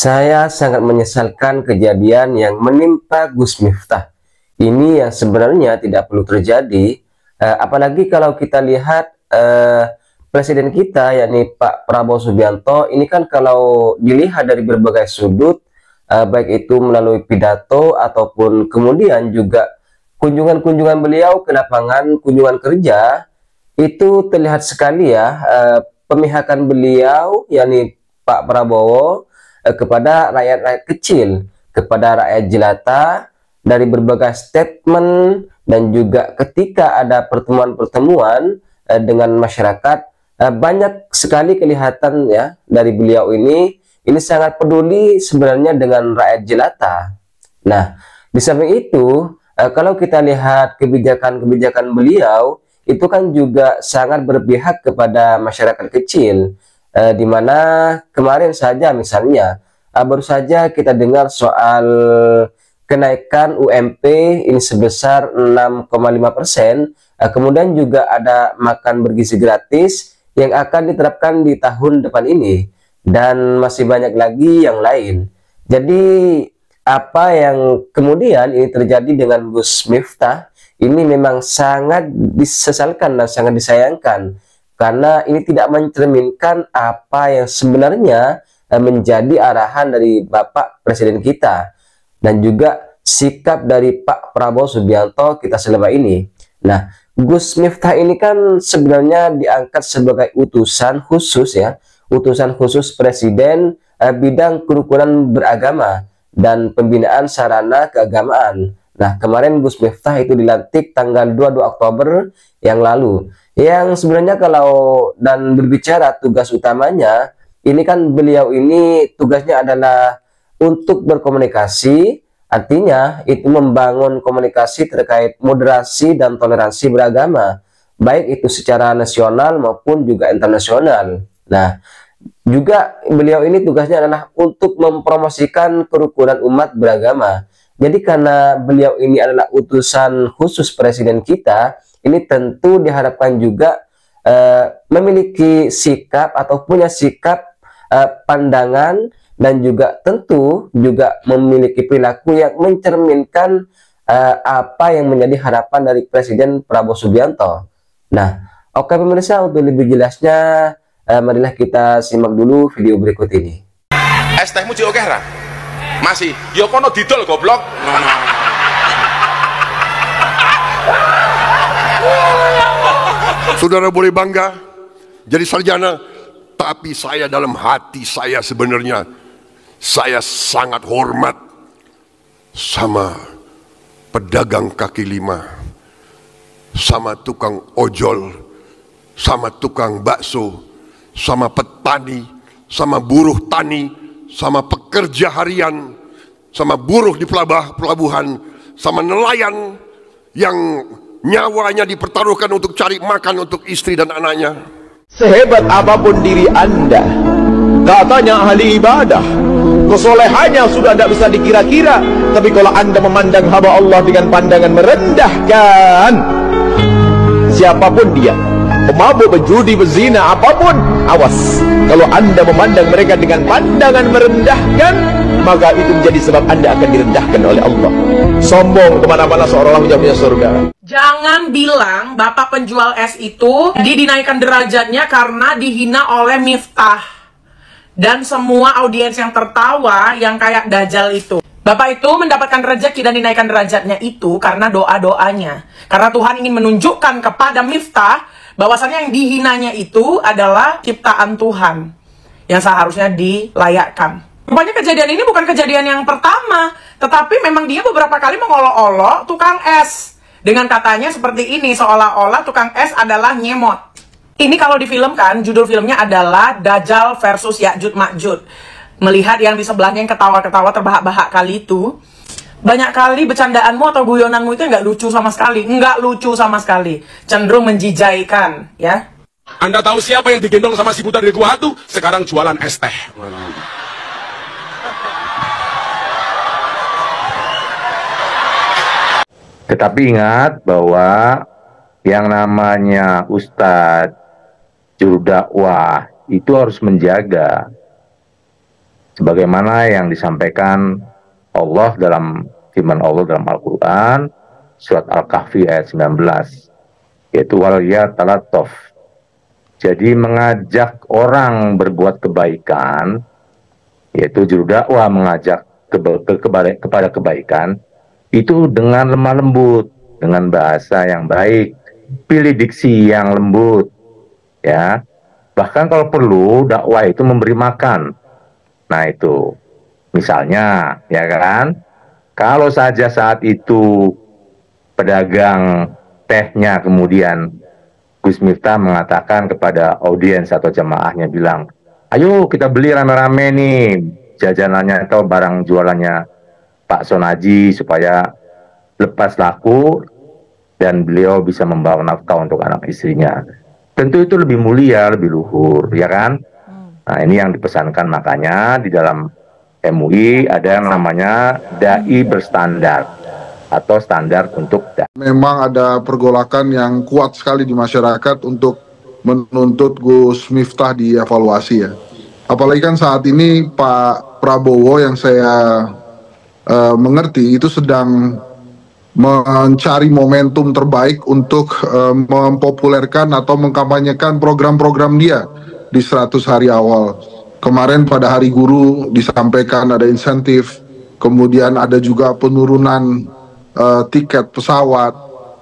Saya sangat menyesalkan kejadian yang menimpa Gus Miftah. Ini yang sebenarnya tidak perlu terjadi, apalagi kalau kita lihat presiden kita, yakni Pak Prabowo Subianto, ini kan kalau dilihat dari berbagai sudut, baik itu melalui pidato ataupun kemudian juga kunjungan-kunjungan beliau ke lapangan, kunjungan kerja, itu terlihat sekali ya pemihakan beliau, yakni Pak Prabowo, kepada rakyat-rakyat kecil, kepada rakyat jelata, dari berbagai statement, dan juga ketika ada pertemuan-pertemuan dengan masyarakat, banyak sekali kelihatan ya dari beliau ini sangat peduli sebenarnya dengan rakyat jelata. Nah, di samping itu, kalau kita lihat kebijakan-kebijakan beliau, itu kan juga sangat berpihak kepada masyarakat kecil, di mana kemarin saja misalnya, baru saja kita dengar soal kenaikan UMP ini sebesar 6,5%, kemudian juga ada makan bergizi gratis yang akan diterapkan di tahun depan ini, dan masih banyak lagi yang lain. Jadi apa yang kemudian ini terjadi dengan Gus Miftah ini memang sangat disesalkan dan sangat disayangkan, karena ini tidak mencerminkan apa yang sebenarnya menjadi arahan dari Bapak Presiden kita, dan juga sikap dari Pak Prabowo Subianto kita selama ini. Nah, Gus Miftah ini kan sebenarnya diangkat sebagai utusan khusus ya, utusan khusus Presiden bidang kerukunan beragama dan pembinaan sarana keagamaan. Nah, kemarin Gus Miftah itu dilantik tanggal 22 Oktober yang lalu. Yang sebenarnya kalau dan berbicara tugas utamanya, ini kan beliau ini tugasnya adalah untuk berkomunikasi, artinya itu membangun komunikasi terkait moderasi dan toleransi beragama, baik itu secara nasional maupun juga internasional. Nah, juga beliau ini tugasnya adalah untuk mempromosikan kerukunan umat beragama. Jadi karena beliau ini adalah utusan khusus presiden kita, ini tentu diharapkan juga memiliki sikap atau punya sikap, pandangan, dan juga tentu juga memiliki perilaku yang mencerminkan apa yang menjadi harapan dari Presiden Prabowo Subianto. Nah, oke pemirsa, untuk lebih jelasnya, marilah kita simak dulu video berikut ini. Es tehmu oke ra? Masih, yo kono didol goblok. Saudara boleh bangga jadi sarjana, tapi saya dalam hati saya sebenarnya saya sangat hormat sama pedagang kaki lima, sama tukang ojol, sama tukang bakso, sama petani, sama buruh tani, sama pekerja harian, sama buruh di pelabuhan, sama nelayan yang nyawanya dipertaruhkan untuk cari makan untuk istri dan anaknya. Sehebat apapun diri Anda, katanya ahli ibadah, kesolehannya sudah tidak bisa dikira-kira, tapi kalau Anda memandang hamba Allah dengan pandangan merendahkan, siapapun dia, pemabuk, berjudi, berzina, apapun, awas. Kalau Anda memandang mereka dengan pandangan merendahkan, maka itu menjadi sebab Anda akan direndahkan oleh Allah. Sombong kemana-mana seolah-olah punya surga. Jangan bilang bapak penjual es itu dinaikkan derajatnya karena dihina oleh Miftah dan semua audiens yang tertawa yang kayak Dajjal itu. Bapak itu mendapatkan rezeki dan dinaikkan derajatnya itu karena doa-doanya. Karena Tuhan ingin menunjukkan kepada Miftah bahwasannya yang dihinanya itu adalah ciptaan Tuhan yang seharusnya dilayakkan. Rupanya kejadian ini bukan kejadian yang pertama, tetapi memang dia beberapa kali mengolok-olok tukang es dengan katanya seperti ini, seolah-olah tukang es adalah nyemot. Ini kalau difilmkan, judul filmnya adalah Dajjal versus Ya'juj Ma'juj. Melihat yang di sebelahnya yang ketawa-ketawa terbahak-bahak kali itu, banyak kali bercandaanmu atau guyonanmu itu nggak lucu sama sekali. Nggak lucu sama sekali. Cenderung menjijaikan, ya. Anda tahu siapa yang digendong sama si buta dari gua hantu? Sekarang jualan es teh. Tetapi ingat bahwa yang namanya Ustadz juru dakwah itu harus menjaga sebagaimana yang disampaikan Allah dalam firman Allah dalam Al-Quran surat Al-Kahfi ayat 19, yaitu waliyatalattof. Jadi mengajak orang berbuat kebaikan, yaitu juru dakwah mengajak kepada kebaikan itu dengan lemah lembut, dengan bahasa yang baik, pilih diksi yang lembut, ya. Bahkan kalau perlu dakwah itu memberi makan. Nah itu, misalnya, ya kan, kalau saja saat itu pedagang tehnya kemudian Gus Miftah mengatakan kepada audiens atau jamaahnya bilang, ayo kita beli rame-rame nih jajanannya atau barang jualannya Pak Sonaji supaya lepas laku dan beliau bisa membawa nafkah untuk anak istrinya. Tentu itu lebih mulia, lebih luhur, ya kan? Nah ini yang dipesankan, makanya di dalam MUI ada yang namanya dai berstandar atau standar untuk Memang ada pergolakan yang kuat sekali di masyarakat untuk menuntut Gus Miftah dievaluasi ya. Apalagi kan saat ini Pak Prabowo yang saya mengerti itu sedang mencari momentum terbaik untuk mempopulerkan atau mengkampanyekan program-program dia di 100 hari awal. Kemarin pada Hari Guru disampaikan ada insentif, kemudian ada juga penurunan tiket pesawat,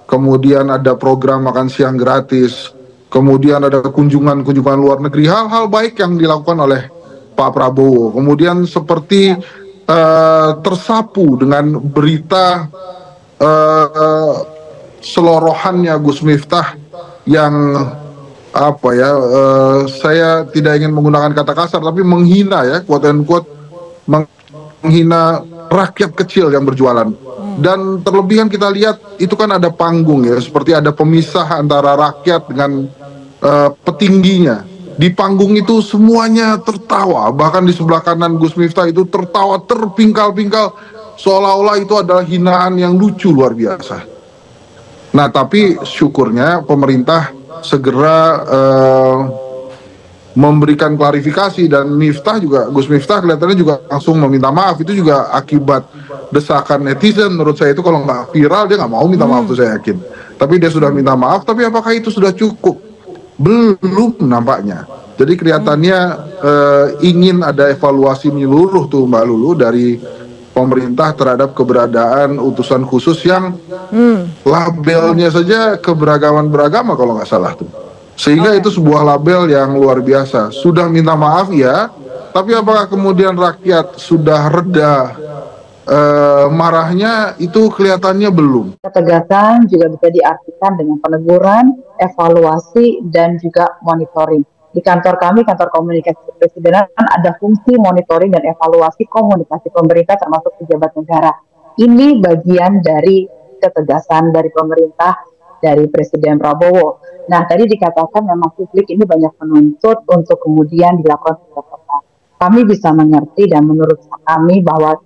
kemudian ada program makan siang gratis, kemudian ada kunjungan-kunjungan luar negeri, hal-hal baik yang dilakukan oleh Pak Prabowo. Kemudian seperti tersapu dengan berita selorohannya Gus Miftah yang apa ya, saya tidak ingin menggunakan kata kasar tapi menghina ya, quote and quote, menghina rakyat kecil yang berjualan. Dan terlebih kan kita lihat itu kan ada panggung ya, seperti ada pemisah antara rakyat dengan petingginya. Di panggung itu semuanya tertawa, bahkan di sebelah kanan Gus Miftah itu tertawa terpingkal-pingkal, seolah-olah itu adalah hinaan yang lucu luar biasa. Nah tapi syukurnya pemerintah segera memberikan klarifikasi, dan Miftah juga, Gus Miftah kelihatannya juga langsung meminta maaf. Itu juga akibat desakan netizen. Menurut saya itu kalau nggak viral dia nggak mau minta maaf, tuh saya yakin. Tapi dia sudah minta maaf, tapi apakah itu sudah cukup? Belum nampaknya. Jadi kelihatannya ingin ada evaluasi menyeluruh tuh Mbak Lulu dari pemerintah terhadap keberadaan utusan khusus yang labelnya saja keberagaman beragama kalau nggak salah tuh. Sehingga itu sebuah label yang luar biasa. Sudah minta maaf ya, tapi apakah kemudian rakyat sudah reda marahnya, itu kelihatannya belum. Ketegasan juga bisa diartikan dengan peneguran, evaluasi, dan juga monitoring. Di kantor kami, kantor komunikasi kepresidenan, ada fungsi monitoring dan evaluasi komunikasi pemerintah termasuk pejabat negara. Ini bagian dari ketegasan dari pemerintah, dari Presiden Prabowo. Nah, tadi dikatakan memang publik ini banyak menuntut untuk kemudian dilakukan pencopotan. Kami bisa mengerti dan menurut kami bahwa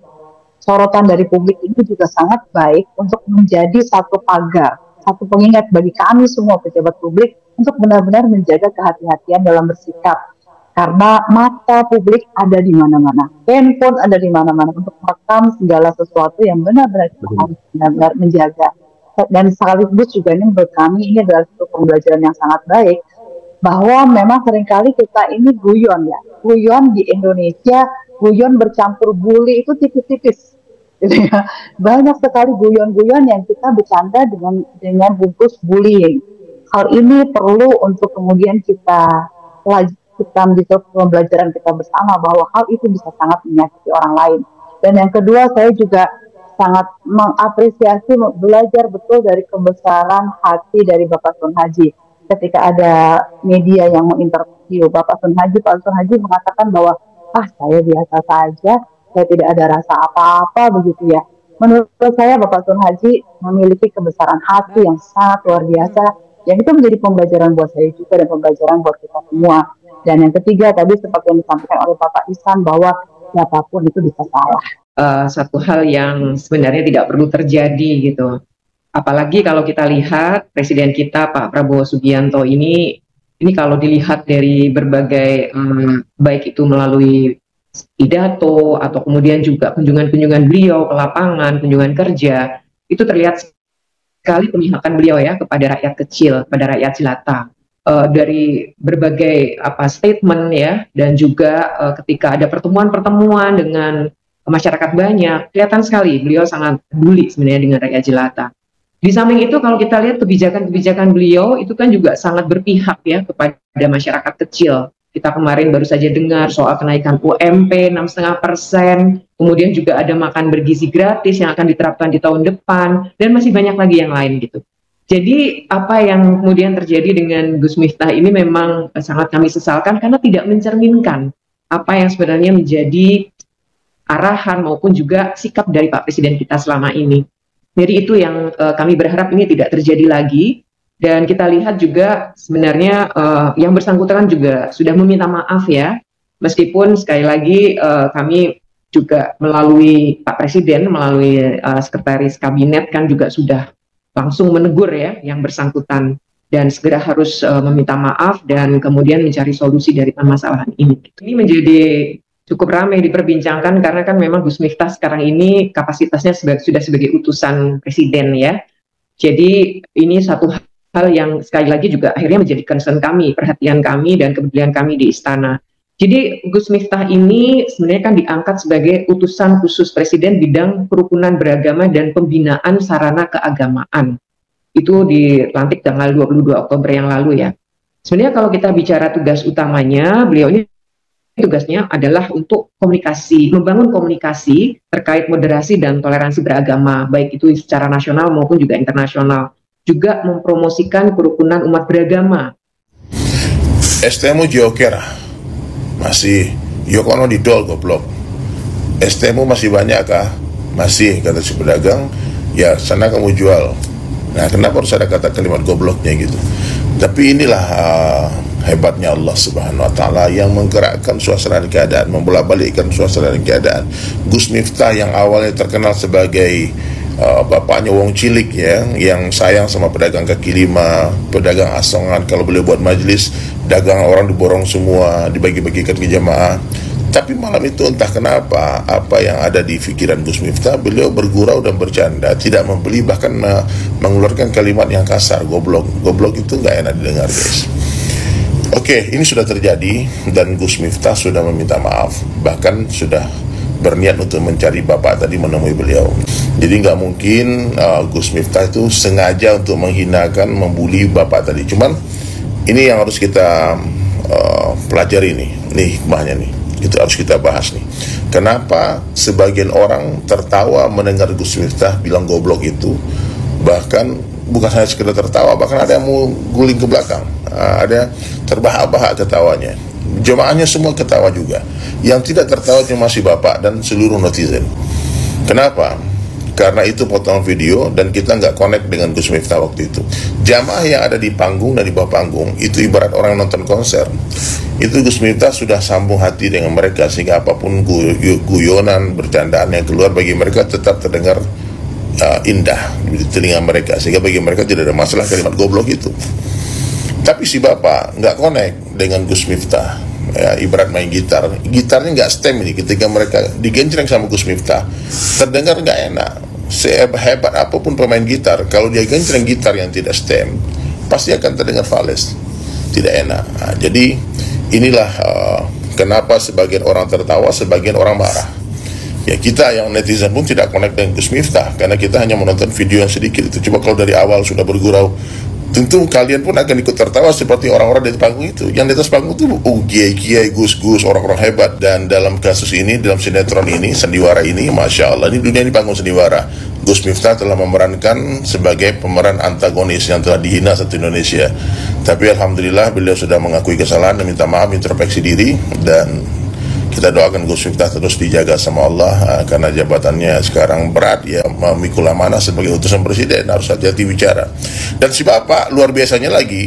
sorotan dari publik ini juga sangat baik untuk menjadi satu pagar, satu pengingat bagi kami semua pejabat publik untuk benar-benar menjaga kehati-hatian dalam bersikap. Karena mata publik ada di mana-mana, handphone ada di mana-mana untuk merekam segala sesuatu yang benar-benar kita harus benar-benar menjaga. Dan sekaligus juga ini menurut kami ini adalah satu pembelajaran yang sangat baik, bahwa memang seringkali kita ini guyon ya, guyon di Indonesia, guyon bercampur bully itu tipis-tipis gitu ya. Banyak sekali guyon-guyon yang kita bercanda dengan bungkus bullying. Hal ini perlu untuk kemudian kita bisa pembelajaran kita bersama bahwa hal itu bisa sangat menyakiti orang lain. Dan yang kedua, saya juga sangat mengapresiasi, belajar betul dari kebesaran hati dari Bapak Sun Haji. Ketika ada media yang menginterview Bapak Sun Haji, Pak Sun Haji mengatakan bahwa saya biasa saja, saya tidak ada rasa apa-apa begitu ya. Menurut saya Bapak Sun Haji memiliki kebesaran hati yang sangat luar biasa, yang itu menjadi pembelajaran buat saya juga dan pembelajaran buat kita semua. Dan yang ketiga tadi seperti yang disampaikan oleh Bapak Ihsan bahwa siapapun itu bisa salah. Satu hal yang sebenarnya tidak perlu terjadi gitu. Apalagi kalau kita lihat Presiden kita Pak Prabowo Subianto ini kalau dilihat dari berbagai baik itu melalui pidato atau kemudian juga kunjungan-kunjungan beliau ke lapangan, kunjungan kerja, itu terlihat sekali pemihakan beliau ya kepada rakyat kecil, kepada rakyat jelata. Dari berbagai statement ya, dan juga ketika ada pertemuan-pertemuan dengan masyarakat banyak, kelihatan sekali beliau sangat peduli sebenarnya dengan rakyat jelata. Di samping itu kalau kita lihat kebijakan-kebijakan beliau itu kan juga sangat berpihak ya kepada masyarakat kecil. Kita kemarin baru saja dengar soal kenaikan UMP 6,5%, kemudian juga ada makan bergizi gratis yang akan diterapkan di tahun depan, dan masih banyak lagi yang lain gitu. Jadi apa yang kemudian terjadi dengan Gus Miftah ini memang sangat kami sesalkan karena tidak mencerminkan apa yang sebenarnya menjadi arahan maupun juga sikap dari Pak Presiden kita selama ini. Jadi itu yang kami berharap ini tidak terjadi lagi. Dan kita lihat juga sebenarnya yang bersangkutan juga sudah meminta maaf ya. Meskipun sekali lagi kami juga melalui Pak Presiden, melalui Sekretaris Kabinet kan juga sudah langsung menegur ya yang bersangkutan dan segera harus meminta maaf dan kemudian mencari solusi dari permasalahan ini. Ini menjadi cukup ramai diperbincangkan karena kan memang Gus Miftah sekarang ini kapasitasnya sudah sebagai utusan Presiden ya. Jadi ini satu hal yang sekali lagi juga akhirnya menjadi concern kami, perhatian kami dan kepedulian kami di istana. Jadi Gus Miftah ini sebenarnya kan diangkat sebagai utusan khusus Presiden bidang kerukunan beragama dan pembinaan sarana keagamaan. Itu dilantik tanggal 22 Oktober yang lalu ya. Sebenarnya kalau kita bicara tugas utamanya, beliau ini tugasnya adalah untuk komunikasi, membangun komunikasi terkait moderasi dan toleransi beragama, baik itu secara nasional maupun juga internasional. Juga mempromosikan kerukunan umat beragama. STMU Jokera masih Yokono didol goblok. STMU masih banyak kah? Masih, kata si pedagang. Ya sana kamu jual. Nah kenapa harus ada kata kalimat gobloknya gitu? Tapi inilah hebatnya Allah Subhanahu Wa Taala yang menggerakkan suasana dan keadaan, membolak-balikkan suasana dan keadaan. Gus Miftah yang awalnya terkenal sebagai bapaknya wong cilik ya, yang sayang sama pedagang kaki lima, pedagang asongan. Kalau beliau buat majelis, dagang orang diborong semua, dibagi-bagikan ke jamaah. Tapi malam itu entah kenapa apa yang ada di pikiran Gus Miftah, beliau bergurau dan bercanda, tidak membeli, bahkan mengeluarkan kalimat yang kasar, goblok. Goblok itu nggak enak didengar guys. Oke, ini sudah terjadi dan Gus Miftah sudah meminta maaf, bahkan sudah berniat untuk mencari bapak tadi, menemui beliau. Jadi nggak mungkin Gus Miftah itu sengaja untuk menghinakan, membuli bapak tadi. Cuman ini yang harus kita pelajari nih hikmahnya nih. Itu harus kita bahas nih. Kenapa sebagian orang tertawa mendengar Gus Miftah bilang goblok itu? Bahkan bukan hanya sekedar tertawa, bahkan ada yang mau guling ke belakang, ada terbahak-bahak ketawanya. Jemaahnya semua ketawa juga. Yang tidak tertawa cuma si bapak dan seluruh netizen. Kenapa? Karena itu potongan video dan kita nggak connect dengan Gus Miftah waktu itu. Jamaah yang ada di panggung dan di bawah panggung itu ibarat orang yang nonton konser. Itu Gus Miftah sudah sambung hati dengan mereka sehingga apapun guyonan, bercandaan yang keluar bagi mereka tetap terdengar indah di telinga mereka, sehingga bagi mereka tidak ada masalah kalimat goblok itu. Tapi si bapak nggak connect dengan Gus Miftah, ya, ibarat main gitarnya nggak stem ini. Ketika mereka digencreng sama Gus Miftah, terdengar nggak enak. Sehebat apapun pemain gitar, kalau dia gencreng gitar yang tidak stem, pasti akan terdengar fals, tidak enak. Nah, jadi inilah kenapa sebagian orang tertawa, sebagian orang marah. Ya, kita yang netizen pun tidak connect dengan Gus Miftah karena kita hanya menonton video yang sedikit itu. Coba kalau dari awal sudah bergurau, tentu kalian pun akan ikut tertawa seperti orang-orang di panggung itu. Yang di atas panggung itu kiai-kiai, gus-gus, orang-orang hebat. Dan dalam kasus ini, dalam sinetron ini, sandiwara ini, Masya Allah, ini dunia ini panggung sandiwara. Gus Miftah telah memerankan sebagai pemeran antagonis yang telah dihina satu Indonesia. Tapi Alhamdulillah beliau sudah mengakui kesalahan dan minta maaf, introspeksi diri. Dan kita doakan Gus Miftah terus dijaga sama Allah, karena jabatannya sekarang berat, ya, memikul amanah sebagai utusan presiden, harus hati-hati bicara. Dan si bapak luar biasanya lagi,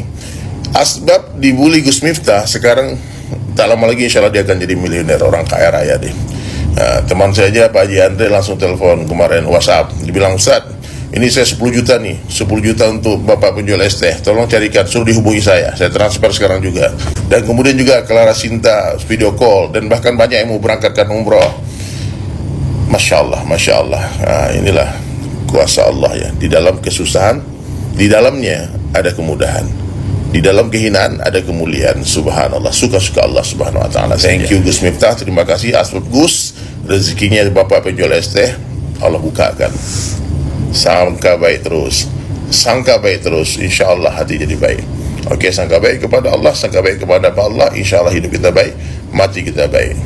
asbab dibully Gus Miftah, sekarang tak lama lagi insya Allah dia akan jadi miliuner, orang kaya raya deh. Teman saya aja Pak Haji Andre langsung telepon kemarin WhatsApp, dibilang, Ustaz, ini saya 10 juta nih, 10 juta untuk Bapak penjual es teh, tolong carikan, suruh dihubungi saya transfer sekarang juga. Dan kemudian juga Clara Sinta video call, dan bahkan banyak yang mau berangkatkan umroh. Masya Allah, Masya Allah. Nah, inilah kuasa Allah ya. Di dalam kesusahan, di dalamnya ada kemudahan, di dalam kehinaan ada kemuliaan. Subhanallah, suka-suka Allah subhanahu wa ta'ala. Thank you Gus Miftah, terima kasih Asbab Gus. Rezekinya Bapak penjual es teh Allah bukakan. Sangka baik terus, sangka baik terus, insya Allah hati jadi baik. Oke, sangka baik kepada Allah, sangka baik kepada Allah, insya Allah hidup kita baik, mati kita baik.